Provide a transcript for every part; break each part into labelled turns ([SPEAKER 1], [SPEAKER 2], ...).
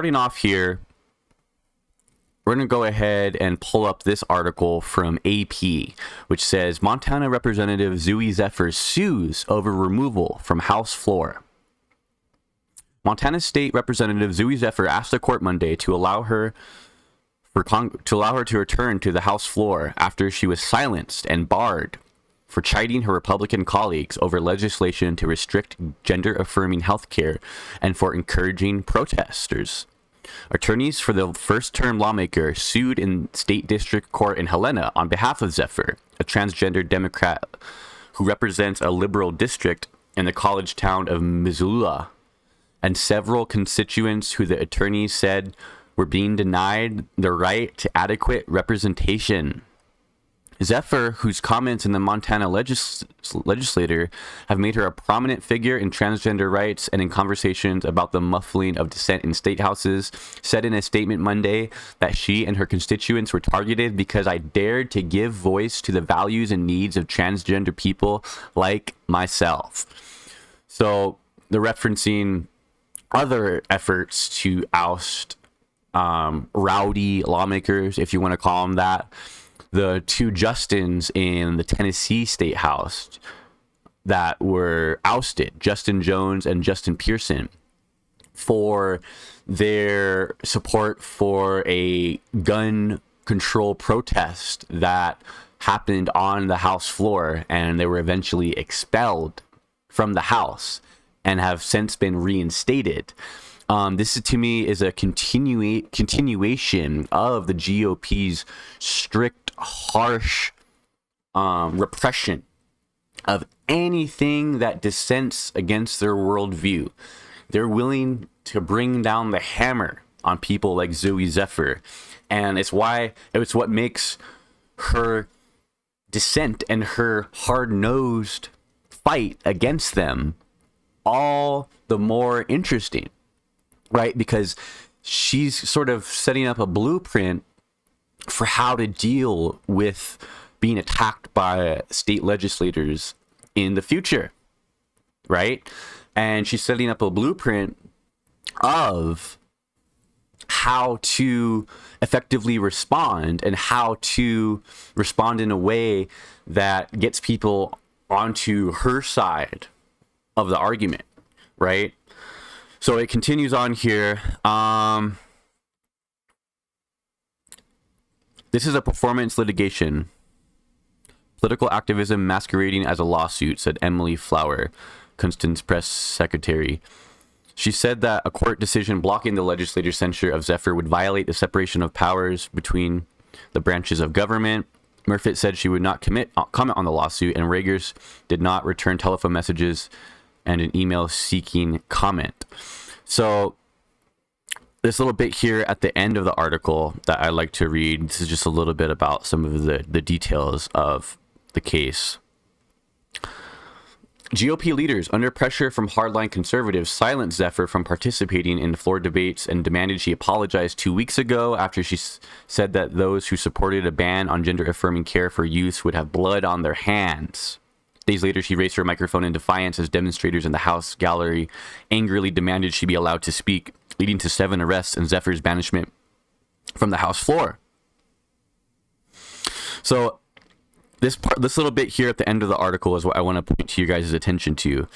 [SPEAKER 1] Starting off here, we're going to go ahead and pull up this article from AP, which says Montana Representative Zooey Zephyr sues over removal from House floor. Montana State Representative Zooey Zephyr asked the court Monday to allow her to return to the House floor after she was silenced and barred for chiding her Republican colleagues over legislation to restrict gender-affirming health care and for encouraging protesters. Attorneys for the first-term lawmaker sued in state district court in Helena on behalf of Zephyr, a transgender Democrat who represents a liberal district in the college town of Missoula, and several constituents who the attorneys said were being denied the right to adequate representation. Zephyr, whose comments in the Montana legislature have made her a prominent figure in transgender rights and in conversations about the muffling of dissent in state houses, said in a statement Monday that she and her constituents were targeted because I dared to give voice to the values and needs of transgender people like myself. So they're referencing other efforts to oust rowdy lawmakers, if you want to call them that. The two Justins in the Tennessee State House that were ousted, Justin Jones and Justin Pearson, for their support for a gun control protest that happened on the House floor, and they were eventually expelled from the House and have since been reinstated. This, to me, is a continuation of the GOP's strict, harsh repression of anything that dissents against their worldview. They're willing to bring down the hammer on people like Zooey Zephyr, and it's what makes her dissent and her hard-nosed fight against them all the more interesting. Right, because she's sort of setting up a blueprint for how to deal with being attacked by state legislators in the future, right? And she's setting up a blueprint of how to effectively respond and how to respond in a way that gets people onto her side of the argument, right? So it continues on here. This is a performance litigation. Political activism masquerading as a lawsuit, said Emily Flower, Constance press secretary. She said that a court decision blocking the legislator's censure of Zephyr would violate the separation of powers between the branches of government. Murfitt said she would not comment on the lawsuit, and Ragers did not return telephone messages and an email seeking comment. So this little bit here at the end of the article that I like to read, this is just a little bit about some of the details of the case. GOP leaders, under pressure from hardline conservatives, silenced Zephyr from participating in floor debates and demanded she apologize 2 weeks ago after she said that those who supported a ban on gender-affirming care for youth would have blood on their hands. Days later, she raised her microphone in defiance as demonstrators in the House gallery angrily demanded she be allowed to speak, leading to 7 arrests and Zephyr's banishment from the House floor. So this little bit here at the end of the article is what I want to point to you guys' attention to.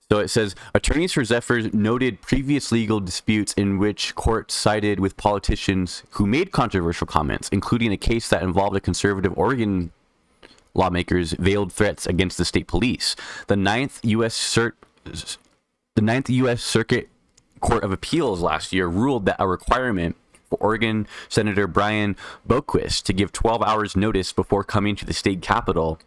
[SPEAKER 1] So it says, attorneys for Zephyr noted previous legal disputes in which courts sided with politicians who made controversial comments, including a case that involved a conservative Oregon lawmakers' veiled threats against the state police. The Ninth U.S. Circuit Court of Appeals last year ruled that a requirement for Oregon Senator Brian Boquist to give 12 hours notice before coming to the state capitol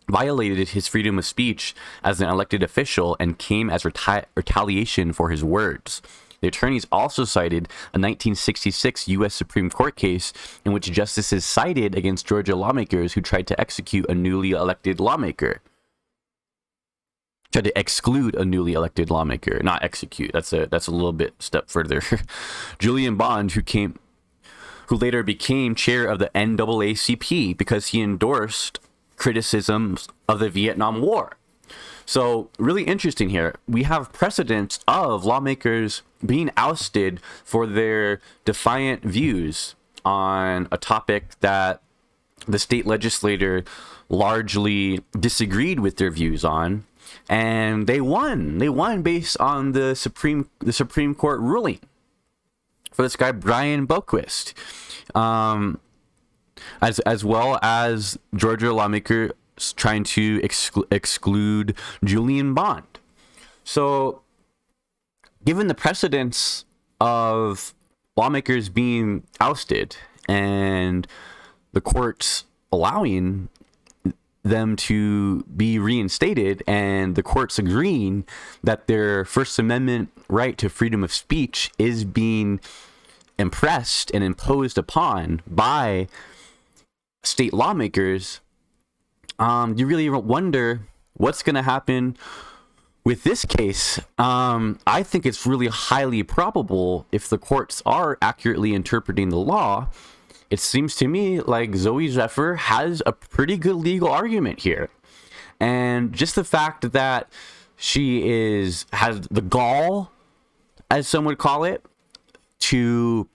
[SPEAKER 1] violated his freedom of speech as an elected official and came as retaliation for his words. The attorneys also cited a 1966 U.S. Supreme Court case in which justices sided against Georgia lawmakers who tried to execute a newly elected lawmaker. Tried to exclude a newly elected lawmaker, not execute. That's a little bit step further. Julian Bond, who later became chair of the NAACP because he endorsed criticisms of the Vietnam War. So really interesting here. We have precedents of lawmakers being ousted for their defiant views on a topic that the state legislator largely disagreed with their views on, and they won. They won based on the Supreme Court ruling for this guy Brian Boquist, as well as Georgia lawmakers trying to exclude Julian Bond. So, given the precedence of lawmakers being ousted and the courts allowing them to be reinstated, and the courts agreeing that their First Amendment right to freedom of speech is being impressed and imposed upon by state lawmakers, you really wonder what's going to happen with this case. I think it's really highly probable, if the courts are accurately interpreting the law, it seems to me like Zooey Zephyr has a pretty good legal argument here. And just the fact that she has the gall, as some would call it, to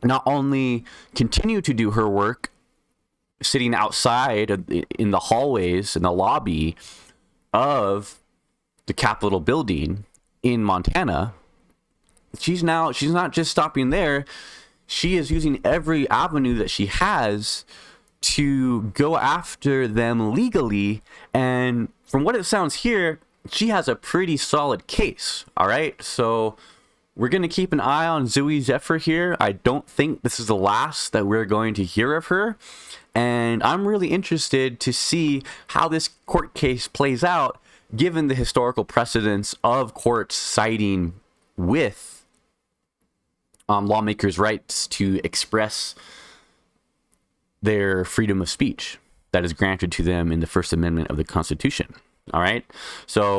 [SPEAKER 1] not only continue to do her work sitting outside in the hallways, in the lobby of the Capitol building in Montana, she's not just stopping there. She is using every avenue that she has to go after them legally. And from what it sounds here, she has a pretty solid case. All right. So we're going to keep an eye on Zooey Zephyr here. I don't think this is the last that we're going to hear of her. And I'm really interested to see how this court case plays out, given the historical precedence of courts siding with lawmakers' rights to express their freedom of speech that is granted to them in the First Amendment of the Constitution. All right. So